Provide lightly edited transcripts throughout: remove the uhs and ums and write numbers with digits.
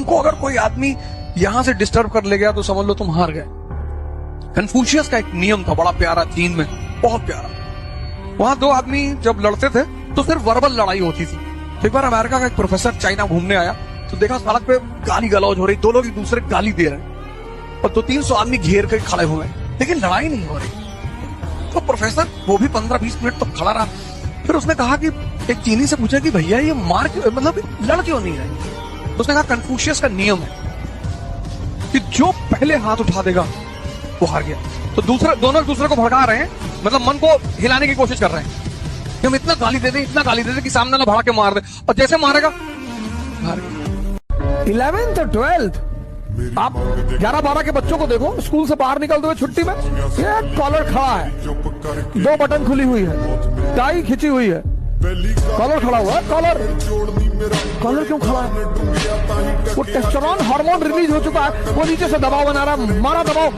तुमको अगर कोई आदमी यहां से डिस्टर्ब कर ले गया तो समझ लो तुम हार गए। कन्फ्यूशियस का एक नियम था बड़ा प्यारा, चीन में बहुत प्यारा। वहां दो आदमी जब लड़ते थे तो सिर्फ वर्बल लड़ाई होती थी। तो एक बार अमेरिका का एक प्रोफेसर चाइना घूमने आया तो देखा सड़क पे गाली गलौज हो रही, दो लोग एक दूसरे को गाली दे रहे हैं और 200-300 आदमी घेर कर खड़े हुए हैं, लेकिन लड़ाई नहीं हो रही। तो प्रोफेसर वो भी 15-20 मिनट तक खड़ा रहा। फिर उसने कहा कि एक चीनी से पूछा कि भैया ये मार मतलब लड़ क्यों नहीं रहे। उसने कहा कन्फ्यूशियस का नियम है कि जो पहले हाथ उठा देगा वो हार गया। तो दोनों एक दूसरे को भड़का रहे हैं, मतलब मन को हिलाने की कोशिश कर रहे हैं कि हम इतना गाली दे दें कि सामने ना भड़ा के मार दे, और जैसे मारेगा हार गया। 11th और 12th आप 11-12 के बच्चों को देखो, स्कूल से बाहर निकलते हुए छुट्टी में ये कॉलर खड़ा है, 2 बटन खुली हुई है, टाई खिंची हुई है, कॉलर खड़ा हुआ है। कॉलर क्यों खड़ा है? वो टेस्टोस्टेरोन हार्मोन रिलीज हो चुका है, वो नीचे से दबाव बना रहा है, मारा दबाव।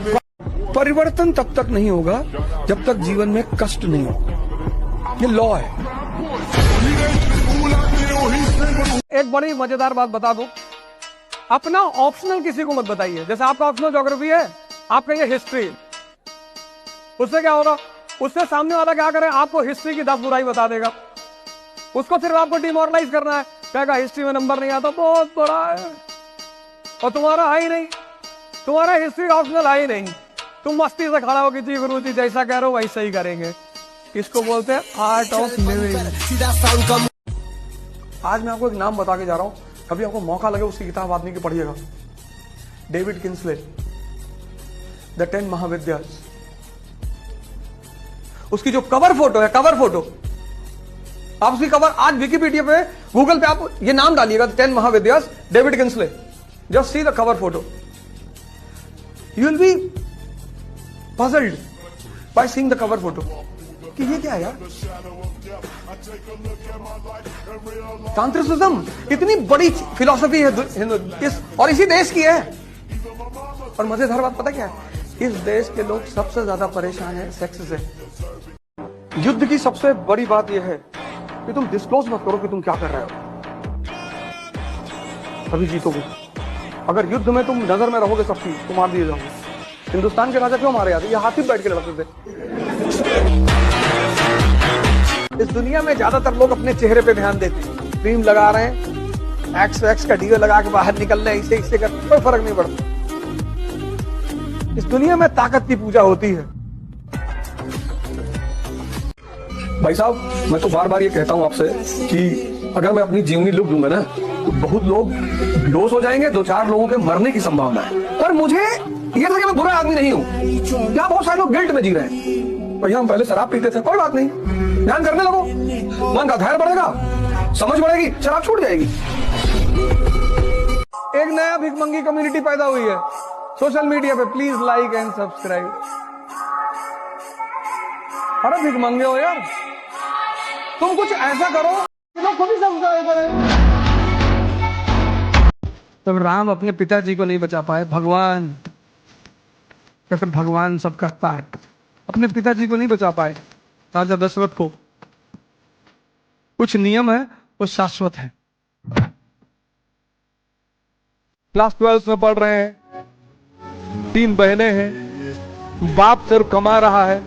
परिवर्तन तब तक नहीं होगा जब तक जीवन में कष्ट नहीं होगा, ये लॉ है। एक बड़ी मजेदार बात बता दूं, अपना ऑप्शनल किसी को मत बताइए। जैसे आपका ऑप्शनल ज्योग्राफी है, आपका ये हिस्ट्री, उससे क्या होगा, उससे सामने वाला क्या करे, आपको हिस्ट्री की 10 बुराई बता देगा। उसको सिर्फ आपको डिमोरलाइज करना है, कहेगा हिस्ट्री में नंबर नहीं आता, बहुत बड़ा है, और तुम्हारा है ही नहीं, तुम्हारा हिस्ट्री ऑप्शनल है ही नहीं। तुम मस्ती से खड़ा हो कि जी गुरु जी जैसा कह रहे हो वैसा ही करेंगे। इसको बोलते हैं आर्ट ऑफ लिविंग। आज मैं आपको एक नाम बता के जा रहा हूं, कभी आपको मौका लगे उसकी किताब आदमी की पढ़िएगा। David Kinsley, the 10 Mahavidyas. उसकी जो कवर फोटो है, कवर फोटो, आप उसकी कवर आज विकिपीडिया पे, गूगल पे आप ये नाम डालिएगा, 10 Mahavidyas, David Kinsley. Just see the cover photo, you will be puzzled by seeing the cover photo कि ये क्या है यार। तांत्रिसिज्म इतनी बड़ी फिलॉसफी है और इसी देश की है। और मजेदार बात पता क्या है, इस देश के लोग सबसे ज्यादा परेशान है सेक्स से। युद्ध की सबसे बड़ी बात यह है कि तुम डिस्क्लोज मत करो कि तुम क्या कर रहे हो, तभी जीतोगे। अगर युद्ध में तुम नजर में रहोगे सबकी, तो मार दिए जाओगे। हिंदुस्तान के राजा क्यों मारे जाते? ये हाथी बैठ के लड़ते थे। इस दुनिया में ज्यादातर लोग अपने चेहरे पे ध्यान देते हैं, क्रीम लगा रहे हैं, एक्स का डीओ लगा के बाहर निकल रहे हैं, इसे कर, कोई फर्क नहीं पड़ता। इस दुनिया में ताकत की पूजा होती है। भाई साहब, मैं तो बार बार ये कहता हूं आपसे कि अगर मैं अपनी जीवनी लुक दूंगा ना, तो बहुत लोग बेहोश हो जाएंगे, 2-4 लोगों के मरने की संभावना है। पर मुझे ये था कि मैं बुरा आदमी नहीं हूँ। यहाँ बहुत सारे लोग गिल्ट में जी रहे हैं। भैया हम पहले शराब पीते थे, कोई बात नहीं, ध्यान करने लगो, मन का धैर्य बढ़ेगा, समझ बढ़ेगी, शराब छूट जाएगी। एक नया भिखमंगी कम्युनिटी पैदा हुई है सोशल मीडिया पे, प्लीज लाइक एंड सब्सक्राइब। अरे भिखमंगे हो यार, तुम कुछ ऐसा करो कि लोग खुद ही सब्सक्राइब करें। तब राम अपने पिताजी को नहीं बचा पाए, भगवान, या फिर भगवान सब करता है, अपने पिताजी को नहीं बचा पाए, राजा दशरथ को। कुछ नियम है वो शाश्वत है। क्लास 12 में पढ़ रहे हैं, 3 बहनें हैं, बाप सिर्फ कमा रहा है,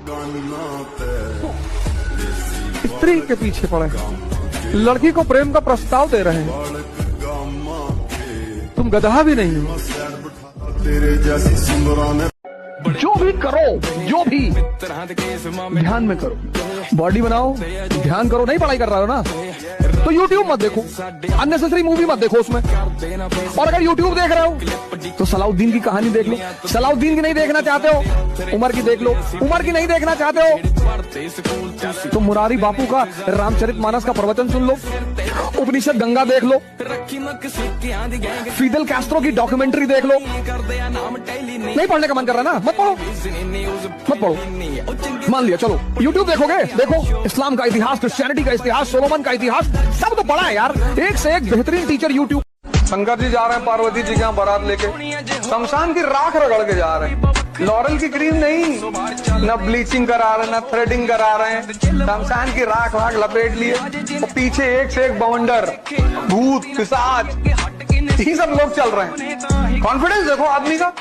स्त्री के पीछे पड़े हैं, लड़की को प्रेम का प्रस्ताव दे रहे हैं, तुम गधा भी नहीं हो। जो भी करो, जो भी ध्यान में करो, बॉडी बनाओ, ध्यान करो। नहीं पढ़ाई कर रहा हो ना, तो YouTube मत देखो, अननेसेसरी मूवी मत देखो उसमें। और अगर YouTube देख रहे हो तो सलाउद्दीन की कहानी देख लो। सलाउद्दीन की नहीं देखना चाहते हो, उमर की देख लो। उमर की नहीं देखना चाहते हो तो मुरारी बापू का रामचरितमानस का प्रवचन सुन लो, उपनिषद गंगा देख लो, फिदेल कैस्ट्रो की डॉक्यूमेंट्री देख लो। नहीं पढ़ने का मन कर रहा ना, मत पढ़ो, मत पढ़ो। मान लिया चलो YouTube देखोगे, देखो इस्लाम का इतिहास, क्रिश्चियनिटी का इतिहास, सोलोमन का इतिहास, सब तो पढ़ा है यार। एक से एक बेहतरीन टीचर YouTube। शंकर जी जा रहे हैं पार्वती जी के यहाँ बारात लेके, शमशान की राख रगड़ के जा रहे हैं, लॉरल की क्रीम नहीं, न ब्लीचिंग करा रहे, न थ्रेडिंग करा रहे हैं, शमशान की राख लपेट लिए, और पीछे एक से एक बवंडर, भूत, पिशाच, यही सब लोग चल रहे हैं। कॉन्फिडेंस देखो आदमी का,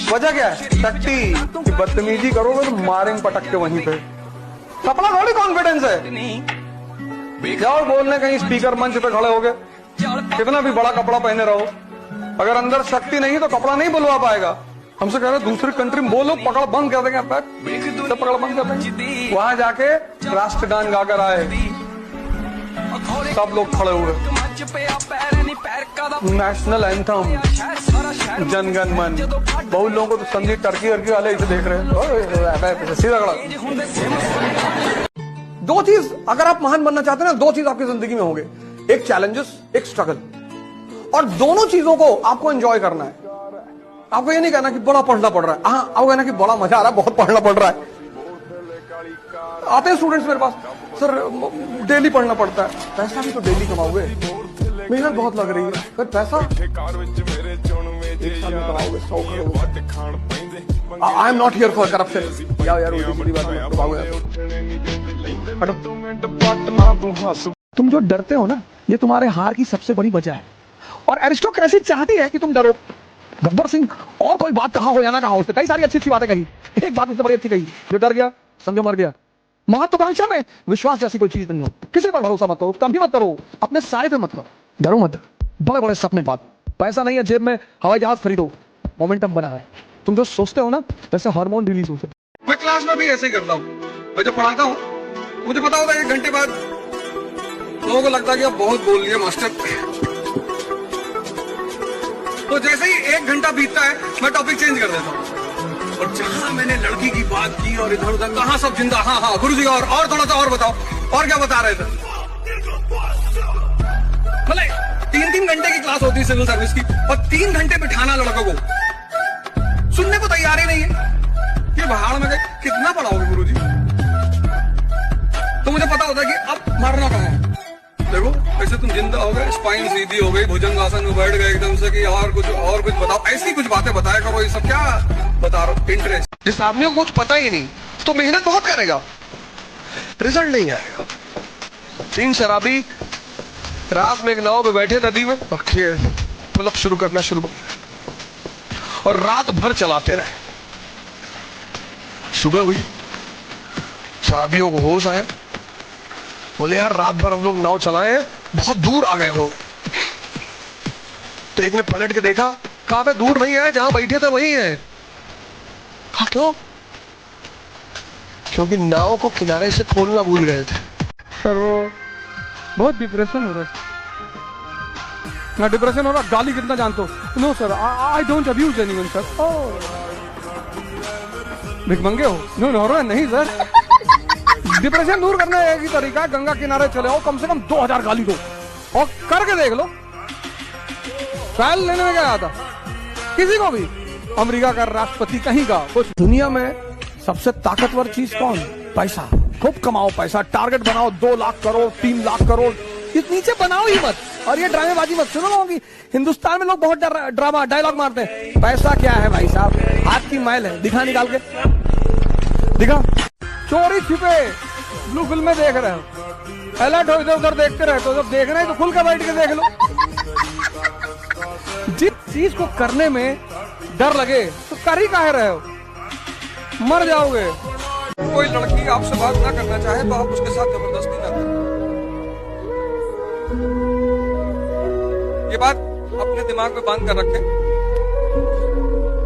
वजह क्या है? शक्ति की बदतमीजी करोगे तो मारेंगे पटक के वहीं पे। कपड़ा थोड़ी कॉन्फिडेंस है। जाओ बोलने कहीं स्पीकर मंच पे खड़े हो गए, कितना भी बड़ा कपड़ा पहने रहो, अगर अंदर शक्ति नहीं तो कपड़ा नहीं बुलवा पाएगा। हमसे कह रहे दूसरी कंट्री में बोलो, पकड़ बंद कर देंगे, पकड़ बंद कर देंगे। वहां जाके राष्ट्रगान गाकर आए, सब लोग खड़े हुए, नेशनल एंथम जनगण मन। बहुत लोगों को तो समझी टर्की वर्की वाले इसे देख रहे हैं, सीधा खड़ा। दो चीज अगर आप महान बनना चाहते हैं ना, दो चीज आपकी जिंदगी में होंगे, एक चैलेंजेस, एक स्ट्रगल, और दोनों चीजों को आपको एंजॉय करना है। आपको ये नहीं कहना कि बड़ा पढ़ना पड़ रहा है, हाँ आपको कहना कि बड़ा मजा आ रहा है, बहुत पढ़ना पड़ रहा है। आते हैं स्टूडेंट्स मेरे पास, सर डेली पढ़ना पड़ता है। पैसा भी तो डेली कमाओगे, मेहनत बहुत लग रही है, पर पैसा एक साल में कमाओगे 100 crore. I am not here for corruption. यार बड़ी बात है। तुम जो डरते हो ना, ये तुम्हारे हार की सबसे बड़ी वजह है, और एरिस्टोक्रेसी चाहती है कि तुम डरो। गब्बर सिंह और कोई बात कहा हो या ना कहा हो, उसने कई सारी अच्छी अच्छी बातें कही, एक बात उसने बड़ी अच्छी कही, जो डर गया समझो मर गया। महत्वाकांक्षा में विश्वास जैसी कोई चीज नहीं हो। किसी पर भरोसा मत करो, कभी मत करो, अपने सारे पे मत करो, डरो मत। बड़े बड़े सपने बात, पैसा नहीं है जेब में, हवाई जहाज खरीदो, मोमेंटम बना है। तुम जो सोचते हो ना, वैसे हार्मोन रिलीज होते। मैं क्लास में भी ऐसे ही करता हूँ, मैं जब पढ़ाता हूँ मुझे पता होता है 1 घंटे बाद लोगों को लगता है कि अब बहुत बोल लिया मास्टर, तो जैसे ही 1 घंटा बीतता है मैं टॉपिक चेंज कर देता हूँ। और जहां मैंने लड़की की बात की और इधर उधर कहा सब जिंदा, हाँ गुरुजी और थोड़ा सा और बताओ, और क्या बता रहे थे। मतलब 3-3 घंटे की क्लास होती है सिविल सर्विस की, और 3 घंटे बिठाना लड़कों को, सुनने को तैयार ही नहीं है। ये भाड़ में गए, कितना पढ़ाओगे गुरुजी? तो मुझे पता होता है कि अब मरना कहाँ है। देखो ऐसे तुम जिंदा हो गए, स्पाइन सीधी हो गई, भुजंग आसन में बैठ गए एकदम से कि और कुछ बताओ, ऐसी कुछ बातें बताया करो। ये सब क्या बता रहा हूँ? इंटरेस्ट। जिस आदमी को कुछ पता ही नहीं तो मेहनत बहुत करेगा, रिजल्ट नहीं आएगा। 3 शराबी रात में एक नाव पे बैठे नदी में, मतलब शुरू करना शुरू, और रात भर चलाते रहे। सुबह हुई, शराबियों को होश आया, बोले यार रात भर हम लोग नाव चलाए, बहुत दूर आ गए हो। तो एक ने पलट के देखा, कहा पे दूर नहीं है, जहां बैठे थे वही है। कहा क्यों? क्योंकि नाव को किनारे से खोलना भूल गए थे। सर वो बहुत डिप्रेशन हो रहा है ना, डिप्रेशन हो रहा। गाली कितना जानते हो? No sir, I don't abuse anyone sir. भिखमंगे हो? नो नहीं सर। डिप्रेशन दूर करने का एक ही तरीका, गंगा किनारे चले आओ, कम से कम 2000 गाली दो और करके देख लो। ट्रायल लेने में क्या आता किसी को भी? अमेरिका का राष्ट्रपति कहीं का कुछ। दुनिया में सबसे ताकतवर चीज कौन? पैसा। खूब कमाओ पैसा, टारगेट बनाओ 2 लाख करोड़, 3 लाख करोड़, इस नीचे बनाओ ही मत। और ये ड्रामेबाजी मत सुनो लोगों की। हिंदुस्तान में लोग बहुत ड्रामा डायलॉग मारते हैं। पैसा क्या है भाई साहब? हाथ की मैल है, दिखा निकाल के दिखा। चोरी छिपे ब्लू फिल्म में देख रहे हो, अलर्ट हो, इधर उधर देखते रहे, तो जब देखना है तो खुल के बैठ के देख लो। जिस चीज को करने में डर लगे तो कर ही काहे रहे हो? मर जाओगे। कोई लड़की आपसे बात ना करना चाहे तो आप उसके साथ जबरदस्ती ना करें। ये बात अपने दिमाग में बांध कर रखें।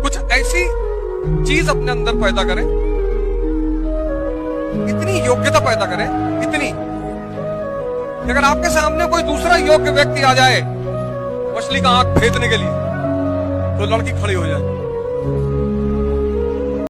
कुछ ऐसी चीज अपने अंदर पैदा करें, इतनी योग्यता पैदा करें, इतनी कि अगर आपके सामने कोई दूसरा योग्य व्यक्ति आ जाए मछली का आंख फेंकने के लिए, तो लड़की खड़ी हो जाए।